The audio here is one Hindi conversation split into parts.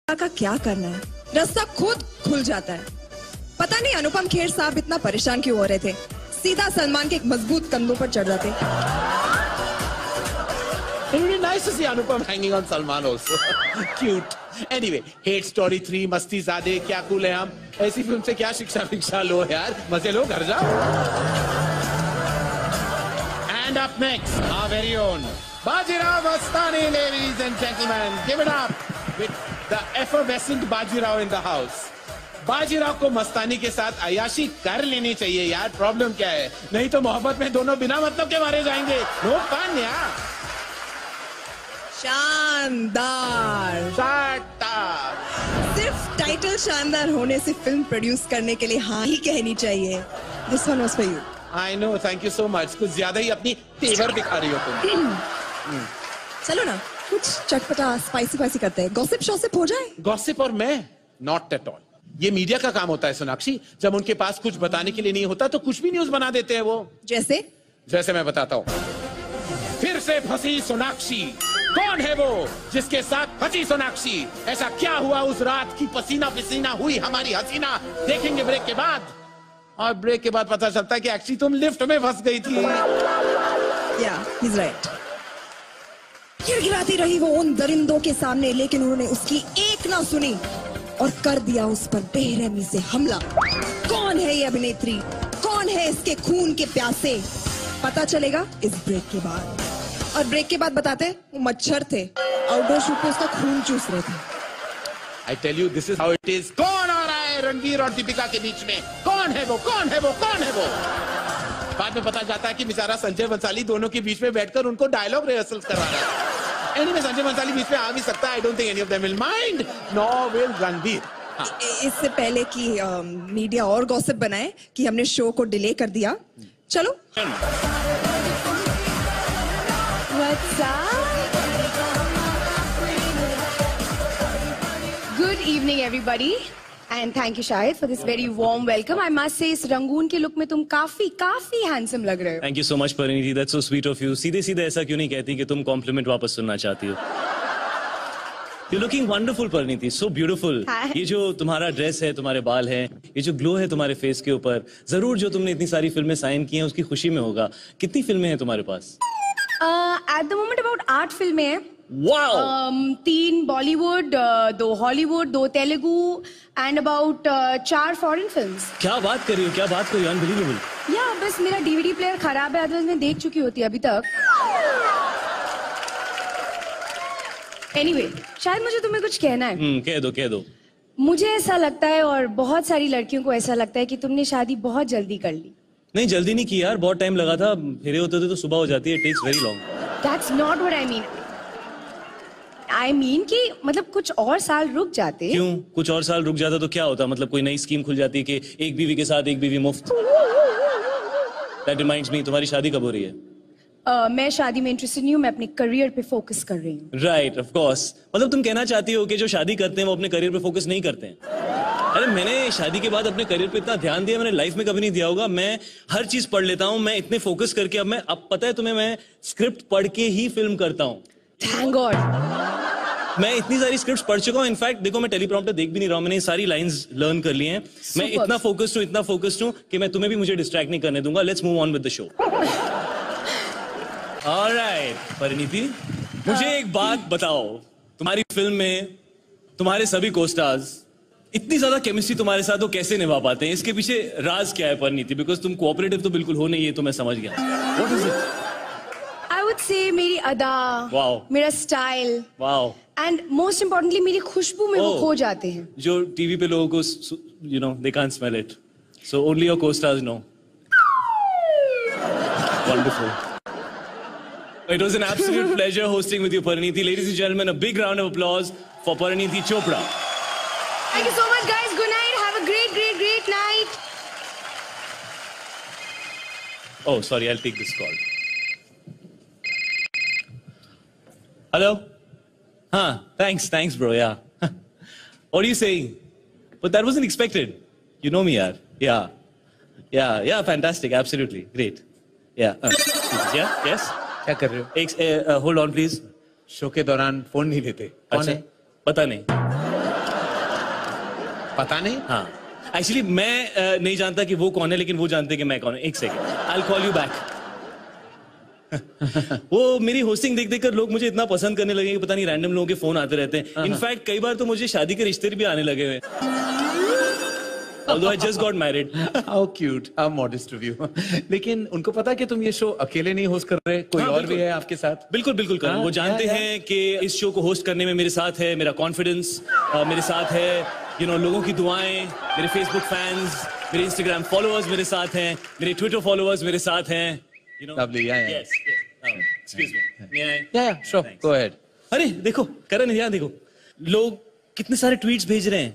का क्या करना है, रास्ता खुद खुल जाता है। पता नहीं अनुपम खेर साहब इतना परेशान क्यों हो रहे थे, सीधा सलमान के एक मजबूत कंधों पर चढ़ जाते। It would be nice to see Anupam hanging on Salman also. Cute. Anyway, Hate Story 3, मस्ती ज़ादे, क्या कूल है हम। ऐसी फिल्म से क्या शिक्षा लो यार, मजे लो, घर जाओ। And up next, our very own Bajirao Mastani, ladies and gentlemen, give it up with the effervescent Bajirao in the house. Bajirao को मस्तानी के साथ अयाशी कर लेनी चाहिए यार, प्रॉब्लम क्या है? नहीं तो मोहब्बत में दोनों बिना मतलब के मारे जाएंगे। नो फन यार। शानदार, शानदार। सिर्फ टाइटल शानदार होने से फिल्म प्रोड्यूस करने के लिए हाँ ही कहनी चाहिए। This one was for you. I know, thank you so much. कुछ ज्यादा ही अपनी तेवर दिखा रही हो तुम। चलो ना, कुछ चटपटा स्पाइसी करते हैं, गॉसिप शॉसिप हो जाए। गॉसिप और मैं नॉट एट ऑल। ये मीडिया का काम होता है सोनाक्षी, जब उनके पास कुछ बताने के लिए नहीं होता तो कुछ भी न्यूज बना देते हैं वो। जैसे मैं बताता हूँ। फिर से फंसी सोनाक्षी। कौन है वो जिसके साथ फंसी सोनाक्षी? ऐसा क्या हुआ उस रात की पसीना पसीना हुई हमारी हसीना? देखेंगे ब्रेक के बाद। और ब्रेक के बाद पता चलता है कि एक्चुअली तुम लिफ्ट में फंस गई थी। he's right. गिड़गिड़ाती रही वो उन दरिंदों के सामने, लेकिन उन्होंने उसकी एक ना सुनी और कर दिया उस पर बेरहमी से हमला। कौन है ये अभिनेत्री? कौन है इसके खून के प्यासे? पता चलेगा इस ब्रेक के बाद। और ब्रेक के बाद बताते वो मच्छर थे, आउटडोर शूट पे उसका खून चूस रहे थे। I tell you, this is how it is. कौन आ रहा है रणवीर और दीपिका के बीच में? कौन है वो? कौन है वो? कौन है वो? बाद में पता जाता है कि बेचारा संजय बंसाली दोनों के बीच में बैठकर उनको डायलॉग रिहर्सल करवा रहा है। एनीवे, संजय बंसाली बीच में आ भी सकता है। I don't think any of them will mind. Nor will Ranveer. इससे पहले कि मीडिया और गॉसिप बनाए कि हमने शो को डिले कर दिया, चलो। What's up? Good evening, everybody, and thank you, Shahid, for this very warm welcome. I must say, इस रंगून के लुक में तुम काफी हैंडसम लग रहे हो। Thank you so much, Parineeti. That's so sweet of you. सीधे ऐसा क्यों नहीं कहती कि तुम कॉम्प्लीमेंट वापस सुनना चाहती हो? You're looking wonderful, Parineeti. So beautiful. ये जो तुम्हारा ड्रेस है, तुम्हारे बाल हैं, ये जो ग्लो है तुम्हारे फेस के ऊपर, जरूर जो तुमने इतनी सारी फिल्में साइन की हैं उसकी खुशी में होगा। कितनी फिल्में हैं तुम्हारे पास? At the moment about 8 फिल्में हैं। Wow! 3 Bollywood, 2 Hollywood, 2 Telugu and about 4 foreign films. क्या बात कर रही हो? क्या बात कर रही हो? Unbelievable. या बस मेरा DVD प्लेयर खराब है, अदरवाइज मैं देख चुकी होती अभी तक। Anyway, शायद मुझे तुम्हें कुछ कहना है। कह दो। मुझे ऐसा लगता है और बहुत सारी लड़कियों को ऐसा लगता है कि तुमने शादी बहुत जल्दी कर ली। नहीं, जल्दी नहीं की यार, बहुत टाइम लगा था। फेरे होते थे तो सुबह हो जाती है। It takes very long. That's not what I mean. I mean कि मतलब कुछ और साल रुक जाते। क्यों? कुछ और साल रुक जाता तो क्या होता? मतलब कोई नई स्कीम खुल जाती है कि एक बीवी के साथ एक बीवी मुफ्त। That reminds me, तुम्हारी शादी कब हो रही है? मैं शादी में इंटरेस्टेड नहीं हूँ, मैं अपने करियर पे फोकस कर रही हूँ। Right, of course. मतलब तुम कहना चाहती हो कि जो शादी करते हैं वो अपने करियर पे फोकस नहीं करते हैं? अरे मैंने शादी के बाद अपने करियर पे इतना ध्यान दिया, मैंने लाइफ में कभी नहीं दिया होगा। मैं हर चीज पढ़ लेता हूँ, मैं इतने फोकस करके अब पता है तुम्हें, मैं स्क्रिप्ट पढ़ के ही फिल्म करता हूँ। Thank God. मैं इतनी सारी स्क्रिप्ट्स पढ़ चुका हूँ। इनफैक्ट देखो, मैं टेलीप्रॉम्प्टर देख भी नहीं रहा हूँ, मैंने सारी लाइंस लर्न कर ली हैं। मैं इतना फोकस्ड हूँ कि मैं तुम्हें भी मुझे डिस्ट्रैक्ट नहीं करने दूंगा। Let's move on with the show. Alright Parineeti, मुझे एक बात बताओ, तुम्हारी फिल्म में तुम्हारे सभी को-स्टार्स इतनी ज्यादा केमिस्ट्री तुम्हारे साथ वो कैसे निभा पाते हैं? इसके पीछे राज क्या है परिणीति? बिकॉज तुम कोऑपरेटिव तो बिल्कुल हो नहीं, है तो मैं समझ गया। What is it? I would say मेरी अदा, वाओ, मेरा style, wow, and most importantly मेरी खुशबू में वो खो जाते हैं जो टीवी पे लोगों को, you know, they can't smell it, so only your co-stars know. Wonderful. It was an absolute pleasure hosting with you, Parineeti. Ladies and gentlemen, a big round of applause for Parineeti Chopra. Thank you so much, guys. Good night. Have a great night. Oh, sorry, I'll take this call. Hello? Thanks, bro, yeah. What are you saying? But that wasn't expected. You know me, yaar. Yeah, fantastic, absolutely, great. Yeah, yes? क्या कर रहे हो? एक होल्ड ऑन प्लीज। शो के दौरान फोन नहीं लेते? कौन है? पता नहीं। पता नहीं। हाँ एक्चुअली मैं नहीं जानता कि वो कौन है, लेकिन वो जानते हैं कि मैं कौन हूँ। एक second, I will call you back. वो मेरी होस्टिंग देख देख कर लोग मुझे इतना पसंद करने लगे कि पता नहीं रैंडम लोगों के फोन आते रहते हैं। इनफैक्ट कई बार तो मुझे शादी के रिश्ते भी आने लगे हुए। Although I just got married. How cute, how modest of you. लेकिन उनको पता है कि तुम ये शो अकेले नहीं होस्ट कर रहे, कोई और भी है आपके साथ? बिल्कुल बिल्कुल करण, वो जानते हैं कि इस शो को होस्ट करने में मेरे साथ है मेरा कॉन्फिडेंस, मेरे साथ है लोगों की दुआएं, मेरे फेसबुक फैंस, मेरे इंस्टाग्राम फॉलोअर्स मेरे साथ हैं, मेरे ट्विटर फॉलोअर्स मेरे साथ हैं। Lovely, yeah. Yes. Excuse me. May I? Yeah, sure. Thanks. Go ahead. अरे देखो करण, यहाँ देखो लोग कितने सारे ट्वीट्स भेज रहे हैं।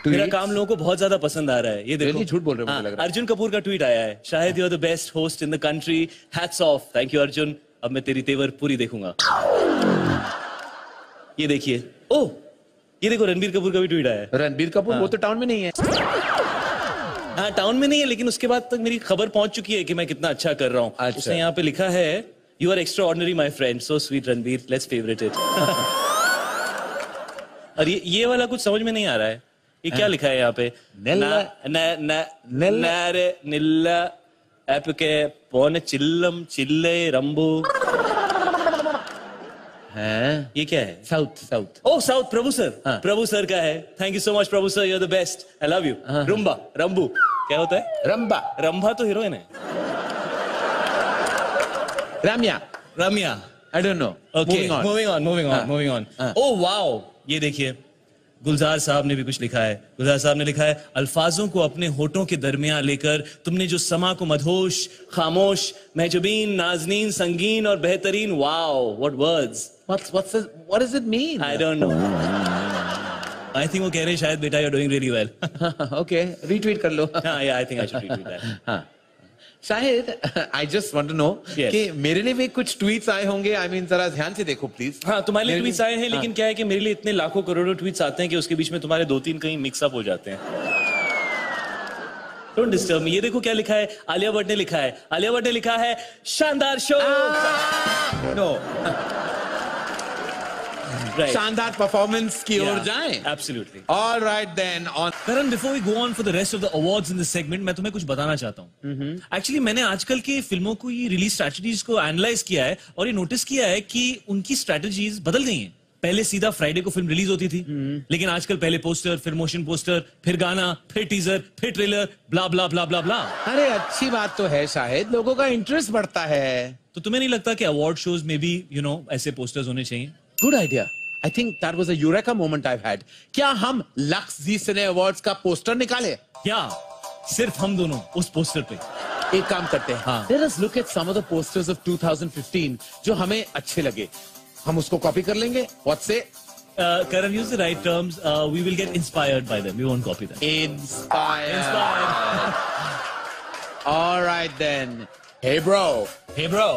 मेरा काम लोगों को बहुत ज्यादा पसंद आ रहा है। ये देखो, झूठ बोल रहे हो मुझे लग रहा है। अर्जुन कपूर का ट्वीट आया है, शायद you are the best host in the country, hats off. Thank you Arjun, अब मैं तेरी तेवर पूरी देखूंगा। ये देखिए, ओह ये देखो रणबीर कपूर का भी ट्वीट आया है। रणबीर कपूर वो तो टाउन में नहीं है। हाँ टाउन में नहीं है, लेकिन उसके बाद तक मेरी खबर पहुंच चुकी है कि मैं कितना अच्छा कर रहा हूँ। अच्छा। उसने यहाँ पे लिखा है, you are extraordinary my friend, so sweet Ranbir, let's favourite it. और ये वाला कुछ समझ में नहीं आ रहा है, ये क्या लिखा है यहाँ पे? निल्ला एपके पौने चिल्लम चिल्ले रंबू। हैं? ये क्या है? South. Oh south, Prabhu sir. Prabhu sir का है। Thank you so much Prabhu sir, you are the best, I love you. रुम्बा रंबू क्या होता है? रंभा तो हीरोइन है। रम्या I don't know. Okay, moving on. Oh wow, ये देखिए गुलजार साहब ने भी कुछ लिखा है। गुलजार साहब ने लिखा है, अल्फाजों को अपने होठों के दरमियान लेकर तुमने जो समा को मदहोश, खामोश, महजुबीन, नाजनीन, संगीन और बेहतरीन। Wow, what words. What does it mean? I don't know. I think वो कह रहे हैं शायद बेटा you're doing really well. Okay, retweet कर लो। हाँ, yeah, I think I should retweet that. हाँ। शायद I just want to know Yes. कि मेरे लिए भी कुछ ट्वीट्स आए होंगे। I mean जरा ध्यान से देखो प्लीज। हाँ तुम्हारे लिए ट्वीट्स आए हैं, लेकिन क्या है कि मेरे लिए इतने लाखों करोड़ों ट्वीट्स आते हैं कि उसके बीच में तुम्हारे 2-3 कहीं मिक्सअप हो जाते हैं। Don't disturb me. ये देखो क्या लिखा है, आलिया भट्ट ने लिखा है। आलिया भट्ट ने लिखा है, शानदार शो। No Right. शानदार परफॉर्मेंस की ओर जाएं। Absolutely. All right then. On Karan, before we go on for the rest of the awards in this segment, मैं तुम्हें कुछ बताना चाहता हूँ। Actually मैंने आजकल की फिल्मों को ये रिलीज स्ट्रैटेजीज को एनालाइज किया है और ये नोटिस किया है कि उनकी स्ट्रैटेजीज बदल गई हैं। पहले सीधा फ्राइडे को फिल्म रिलीज होती थी, लेकिन आजकल पहले पोस्टर, फिर मोशन पोस्टर, फिर गाना, फिर टीजर, फिर ट्रेलर, ब्ला ब्ला ब्ला ब्ला ब्ला। अरे अच्छी बात तो है, शायद लोगों का इंटरेस्ट बढ़ता है। तो तुम्हें नहीं लगता कि अवार्ड शोज में भी ऐसे पोस्टर्स होने चाहिए? Good idea. I think that was a eureka moment I've had. क्या हम लक्स जी सिने अवार्ड्स का पोस्टर निकाले? क्या सिर्फ हम दोनों उस पोस्टर पे? एक काम करते हैं, हाँ। Let us look at some of the posters of 2015 जो हमें अच्छे लगे। हम उसको कॉपी कर लेंगे। What say? Karan, use the right terms. We will get inspired by them. We won't copy them. Inspired. All right then. Hey bro. Hey bro.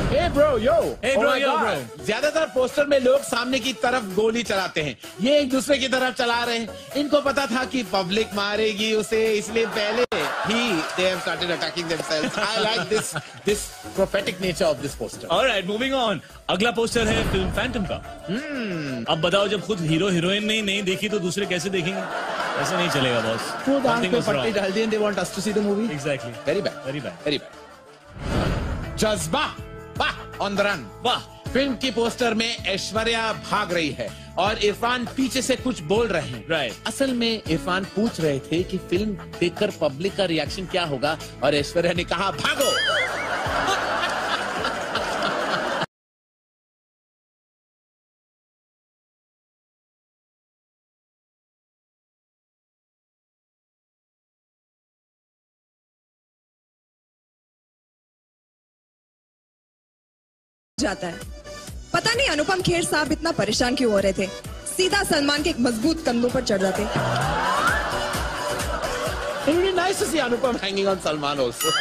Hey bro, yo. Hey bro, yo bro. ज्यादातर पोस्टर में लोग सामने की तरफ गोली चलाते हैं, ये एक दूसरे की तरफ चला रहे हैं। इनको पता था कि पब्लिक मारेगी उसे, इसलिए पहले ही they have started attacking themselves. I like this prophetic nature of this poster. All right, moving on. अगला पोस्टर है फिल्म फैंटम का। अब बताओ, जब खुद हीरो हीरोइन ने नहीं देखी तो दूसरे कैसे देखेंगे? ऐसे नहीं चलेगा बॉस। खुद आंख पे पट्टी डाल दी and they want us to see the movie. Exactly. Very bad. Very bad. Very bad. जज्बा, वाह, ऑन द रन, वाह। फिल्म की पोस्टर में ऐश्वर्या भाग रही है और इरफान पीछे से कुछ बोल रहे हैं। Right. असल में इरफान पूछ रहे थे कि फिल्म देखकर पब्लिक का रिएक्शन क्या होगा और ऐश्वर्या ने कहा भागो। जाता है। पता नहीं अनुपम खेर साहब इतना परेशान क्यों हो रहे थे, सीधा सलमान के एक मजबूत कंधों पर चढ़ जाते। It would be nice to see Anupam hanging on Salman also.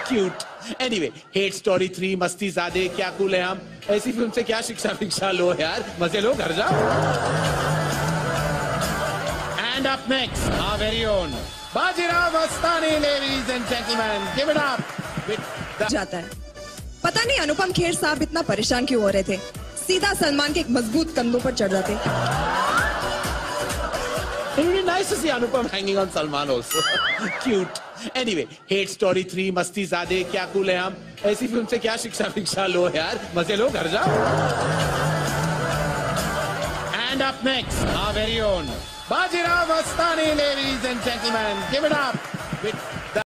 Cute. Anyway, Hate Story 3, मस्ती ज़ादे, क्या कूल है हम। ऐसी फिल्म से क्या शिक्षा लो यार, मजे लो, घर जाओ। And up next, our very own Bajirao Mastani, ladies and gentlemen, give it up with the... जाता है। पता नहीं अनुपम खेर साहब इतना परेशान क्यों हो रहे थे, सीधा सलमान के एक मजबूत कंधों पर चढ़ जाते। It would be nice to see Anupam hanging on Salman also. Cute. Anyway, Hate Story 3, मस्ती ज़ादे, क्या कूल है हम. ऐसी फिल्म से क्या शिक्षा लो यार. मजे लो, घर जाओ. And up next, our very own Bajirao Mastani, ladies and gentlemen. Give it up with